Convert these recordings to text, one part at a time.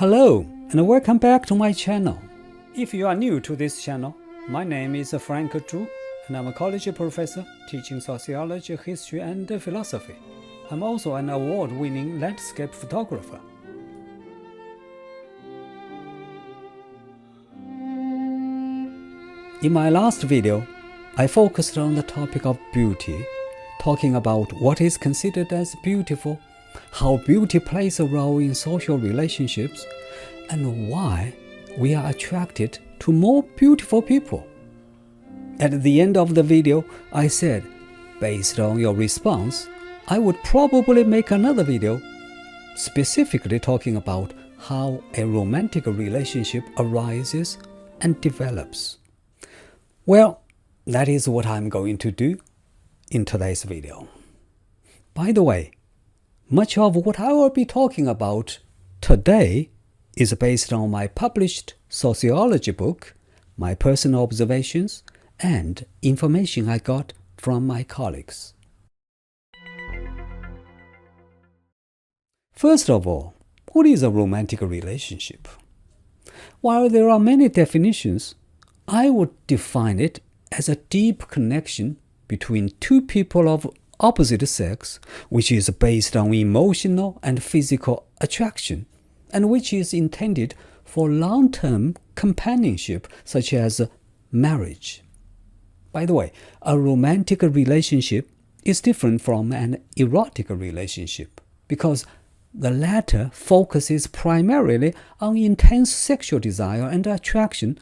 Hello and welcome back to my channel. If you are new to this channel, my name is Frank Zhu and I'm a college professor teaching sociology, history and philosophy. I'm also an award-winning landscape photographer. In my last video, I focused on the topic of beauty, talking about what is considered as beautiful, how beauty plays a role in social relationships, and why we are attracted to more beautiful people. At the end of the video, I said, based on your response, I would probably make another video specifically talking about how a romantic relationship arises and develops. Well, that is what I'm going to do in today's video. By the way, much of what I will be talking about today is based on my published sociology book, my personal observations, and information I got from my colleagues. First of all, what is a romantic relationship? While there are many definitions, I would define it as a deep connection between two people of opposite sex, which is based on emotional and physical attraction, and which is intended for long-term companionship, such as marriage. By the way, a romantic relationship is different from an erotic relationship because the latter focuses primarily on intense sexual desire and attraction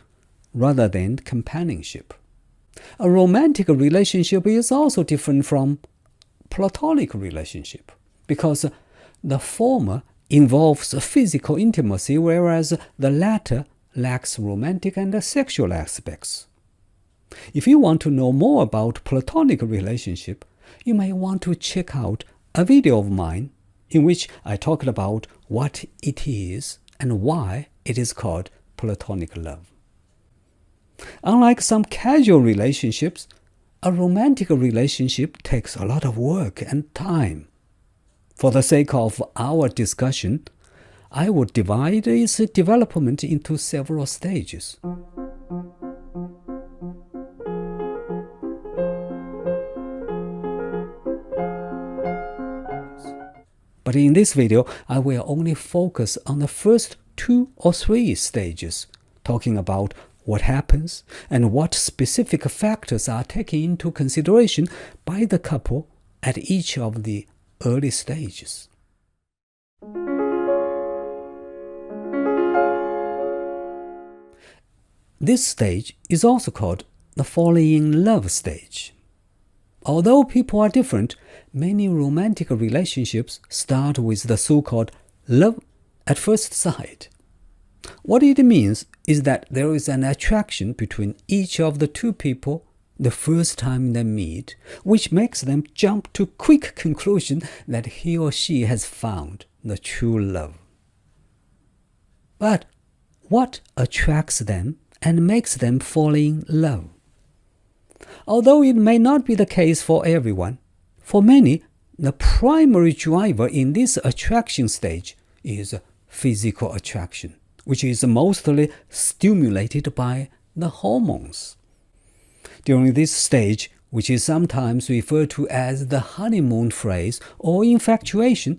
rather than companionship. A romantic relationship is also different from platonic relationship because the former involves physical intimacy, whereas the latter lacks romantic and sexual aspects. If you want to know more about platonic relationship, you may want to check out a video of mine in which I talked about what it is and why it is called platonic love. Unlike some casual relationships, a romantic relationship takes a lot of work and time. For the sake of our discussion, I would divide its development into several stages. But in this video, I will only focus on the first 2 or 3 stages, talking about what happens and what specific factors are taken into consideration by the couple at each of the early stages. This stage is also called the falling in love stage. Although people are different, many romantic relationships start with the so-called love at first sight. What it means is that there is an attraction between each of the two people the first time they meet, which makes them jump to quick conclusion that he or she has found the true love. But what attracts them and makes them fall in love? Although it may not be the case for everyone, for many, the primary driver in this attraction stage is physical attraction, which is mostly stimulated by the hormones. During this stage, which is sometimes referred to as the honeymoon phase or infatuation,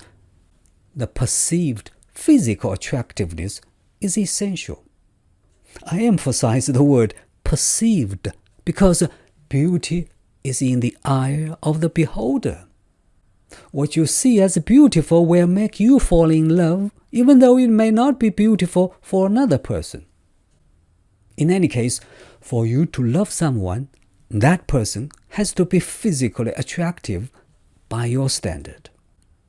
the perceived physical attractiveness is essential. I emphasize the word perceived because beauty is in the eye of the beholder. What you see as beautiful will make you fall in love, even though it may not be beautiful for another person. In any case, for you to love someone, that person has to be physically attractive by your standard.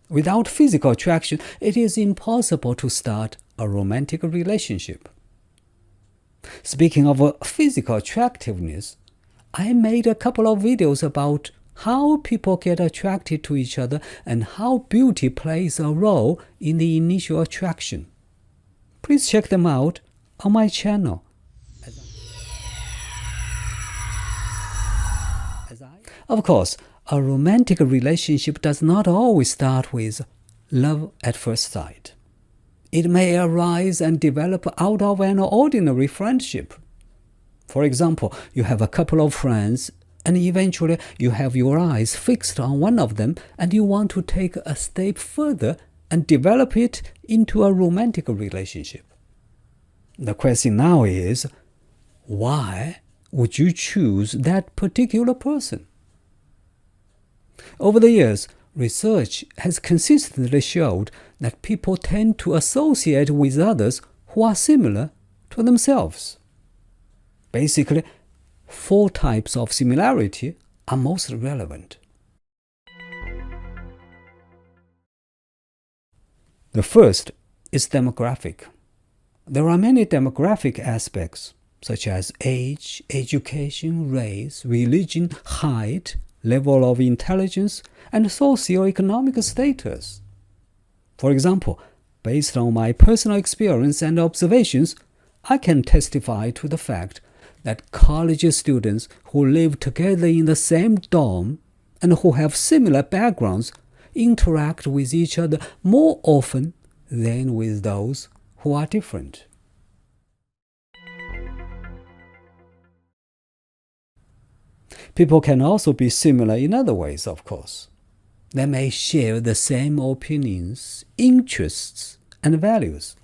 Without physical attraction, it is impossible to start a romantic relationship. Speaking of physical attractiveness, I made a couple of videos about how people get attracted to each other and how beauty plays a role in the initial attraction. Please check them out on my channel. Of course, a romantic relationship does not always start with love at first sight. It may arise and develop out of an ordinary friendship. For example, you have a couple of friends, and eventually you have your eyes fixed on one of them, and you want to take a step further and develop it into a romantic relationship. The question now is, why would you choose that particular person? Over the years, research has consistently showed that people tend to associate with others who are similar to themselves. Basically, 4 types of similarity are most relevant. The first is demographic. There are many demographic aspects, such as age, education, race, religion, height, level of intelligence, and socioeconomic status. For example, based on my personal experience and observations, I can testify to the fact that college students who live together in the same dorm and who have similar backgrounds interact with each other more often than with those who are different. People can also be similar in other ways, of course. They may share the same opinions, interests, and values.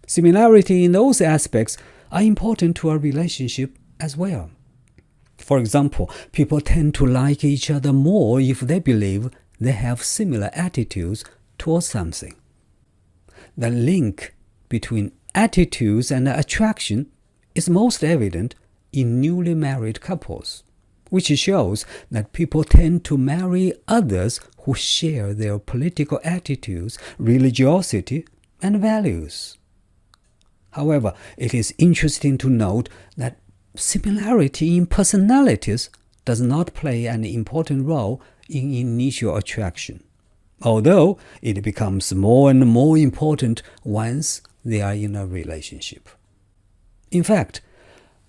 Similarity in those aspects are important to a relationship as well. For example, people tend to like each other more if they believe they have similar attitudes towards something. The link between attitudes and attraction is most evident in newly married couples, which shows that people tend to marry others who share their political attitudes, religiosity, and values. However, it is interesting to note that similarity in personalities does not play an important role in initial attraction, although it becomes more and more important once they are in a relationship. In fact,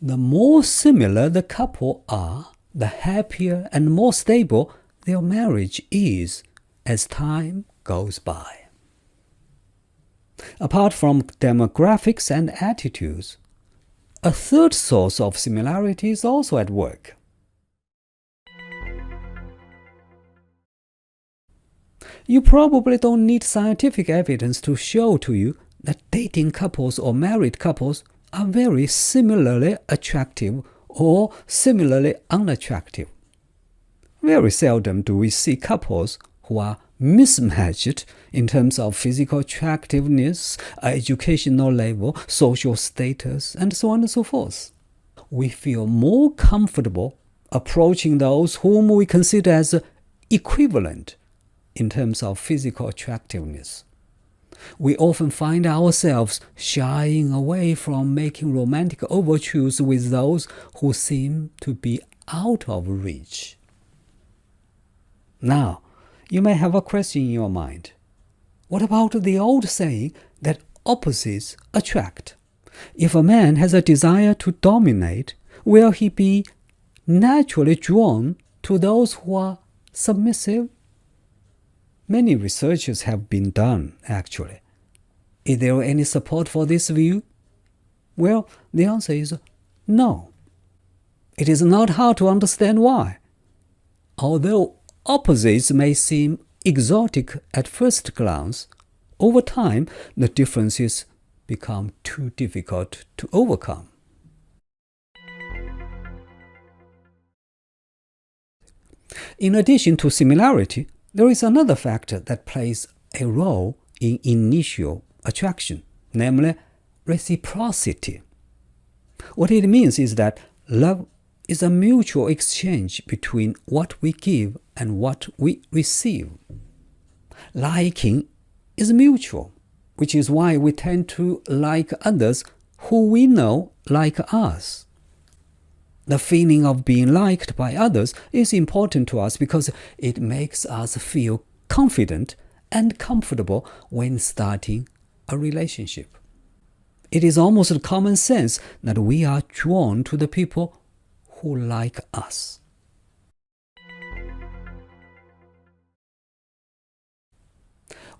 the more similar the couple are, the happier and more stable their marriage is as time goes by. Apart from demographics and attitudes, a third source of similarity is also at work. You probably don't need scientific evidence to show to you that dating couples or married couples are very similarly attractive or similarly unattractive. Very seldom do we see couples who are mismatched in terms of physical attractiveness, educational level, social status, and so on and so forth. We feel more comfortable approaching those whom we consider as equivalent in terms of physical attractiveness. We often find ourselves shying away from making romantic overtures with those who seem to be out of reach. Now, you may have a question in your mind. What about the old saying that opposites attract? If a man has a desire to dominate, will he be naturally drawn to those who are submissive? Many researches have been done, actually. Is there any support for this view? Well, the answer is no. It is not hard to understand why. Although opposites may seem exotic at first glance, over time the differences become too difficult to overcome. In addition to similarity, there is another factor that plays a role in initial attraction, namely reciprocity. What it means is that love is a mutual exchange between what we give and what we receive. Liking is mutual, which is why we tend to like others who we know like us. The feeling of being liked by others is important to us because it makes us feel confident and comfortable when starting a relationship. It is almost common sense that we are drawn to the people who like us.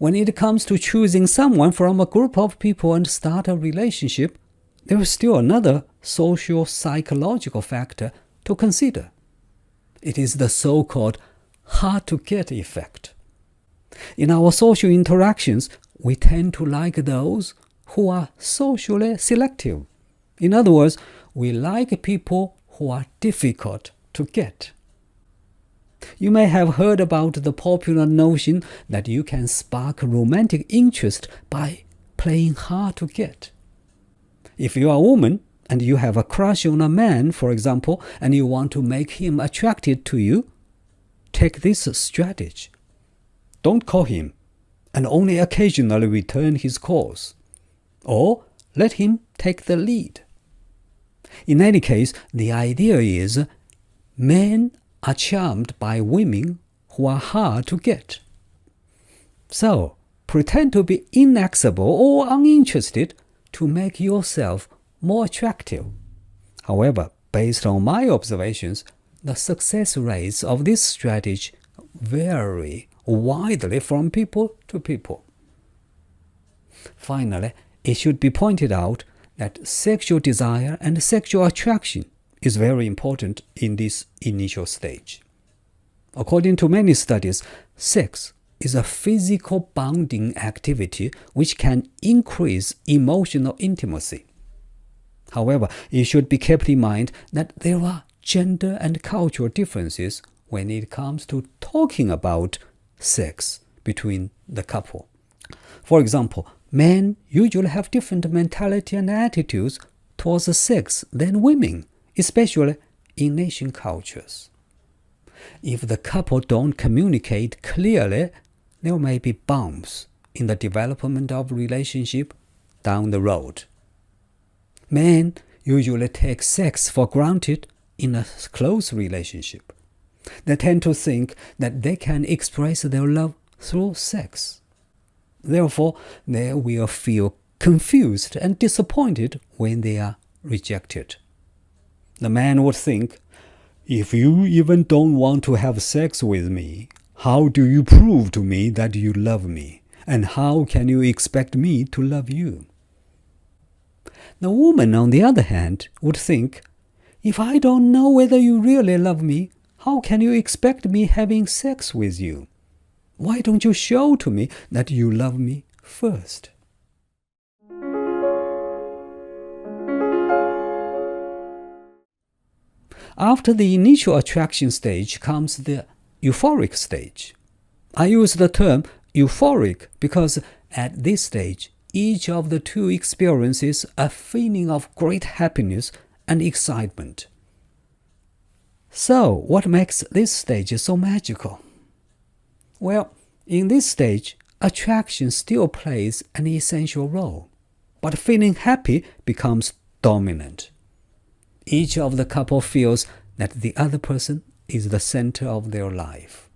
when it comes to choosing someone from a group of people and start a relationship, there is still another social-psychological factor to consider. It is the so-called hard-to-get effect. In our social interactions, we tend to like those who are socially selective. In other words, we like people who are difficult to get. You may have heard about the popular notion that you can spark romantic interest by playing hard to get. If you are a woman and you have a crush on a man, for example, and you want to make him attracted to you, take this strategy. Don't call him, and only occasionally return his calls. Or let him take the lead. In any case, the idea is men are charmed by women who are hard to get. So, pretend to be inaccessible or uninterested to make yourself more attractive. However, based on my observations, the success rates of this strategy vary widely from people to people. Finally, it should be pointed out that sexual desire and sexual attraction is very important in this initial stage. According to many studies, sex is a physical bonding activity which can increase emotional intimacy. However, it should be kept in mind that there are gender and cultural differences when it comes to talking about sex between the couple. For example, men usually have different mentality and attitudes towards sex than women, especially in Asian cultures. If the couple don't communicate clearly, there may be bumps in the development of relationship down the road. Men usually take sex for granted in a close relationship. They tend to think that they can express their love through sex. Therefore, they will feel confused and disappointed when they are rejected. The man would think, if you even don't want to have sex with me, how do you prove to me that you love me? And how can you expect me to love you? The woman, on the other hand, would think, if I don't know whether you really love me, how can you expect me having sex with you? Why don't you show to me that you love me first? After the initial attraction stage comes the euphoric stage. I use the term euphoric because at this stage, each of the two experiences a feeling of great happiness and excitement. So, what makes this stage so magical? Well, in this stage, attraction still plays an essential role, but feeling happy becomes dominant. Each of the couple feels that the other person is the center of their life.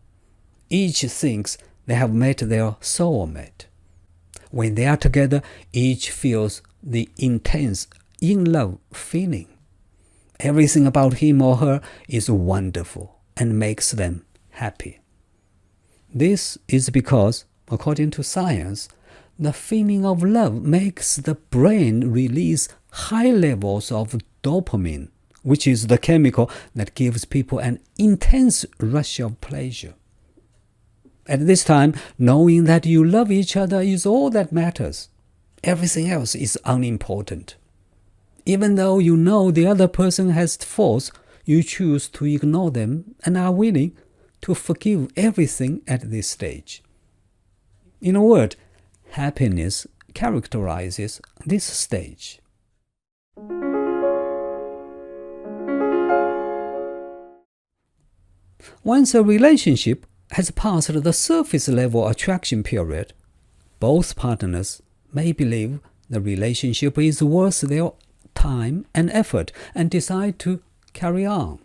Each thinks they have met their soulmate. When they are together, each feels the intense in-love feeling. Everything about him or her is wonderful and makes them happy. This is because, according to science, the feeling of love makes the brain release high levels of dopamine, which is the chemical that gives people an intense rush of pleasure. At this time, knowing that you love each other is all that matters. Everything else is unimportant. Even though you know the other person has faults, you choose to ignore them and are willing to forgive everything at this stage. In a word, happiness characterizes this stage. Once a relationship has passed the surface level attraction period, both partners may believe the relationship is worth their time and effort and decide to carry on.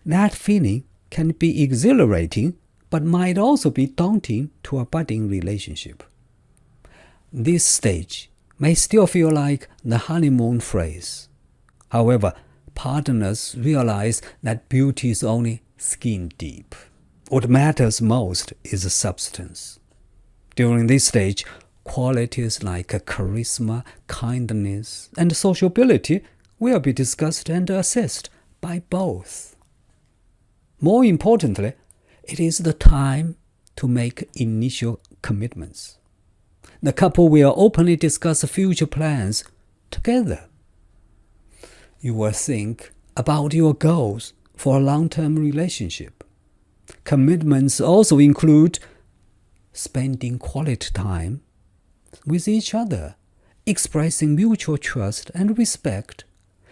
That feeling can be exhilarating, but might also be daunting to a budding relationship. This stage may still feel like the honeymoon phase. However, partners realize that beauty is only skin deep. What matters most is substance. During this stage, qualities like charisma, kindness, and sociability will be discussed and assessed by both. More importantly, it is the time to make initial commitments. The couple will openly discuss future plans together. You will think about your goals for a long-term relationship. Commitments also include spending quality time with each other, expressing mutual trust and respect,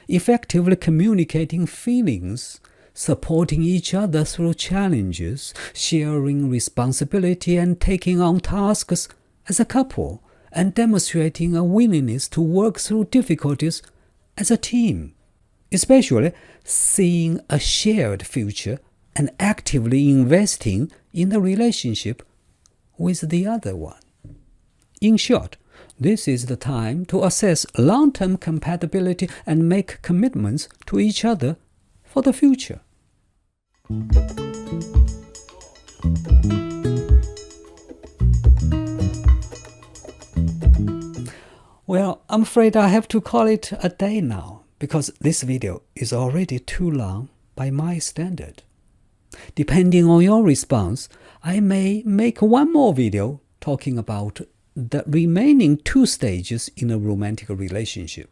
effectively communicating feelings, supporting each other through challenges, sharing responsibility and taking on tasks as a couple, and demonstrating a willingness to work through difficulties as a team, especially seeing a shared future and actively investing in the relationship with the other one. In short, this is the time to assess long-term compatibility and make commitments to each other for the future. Well, I'm afraid I have to call it a day now, because this video is already too long by my standard. Depending on your response, I may make one more video talking about the remaining two stages in a romantic relationship,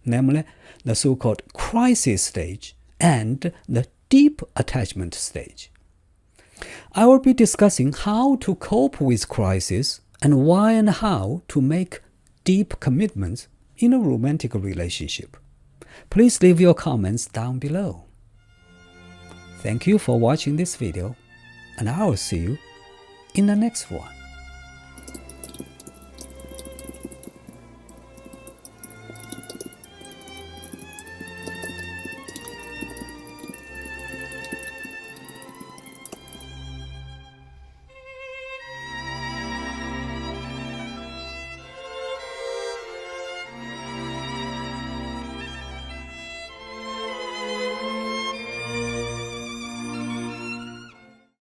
namely the so-called crisis stage and the deep attachment stage. I will be discussing how to cope with crisis and why and how to make deep commitments in a romantic relationship. Please leave your comments down below. Thank you for watching this video, and I will see you in the next one.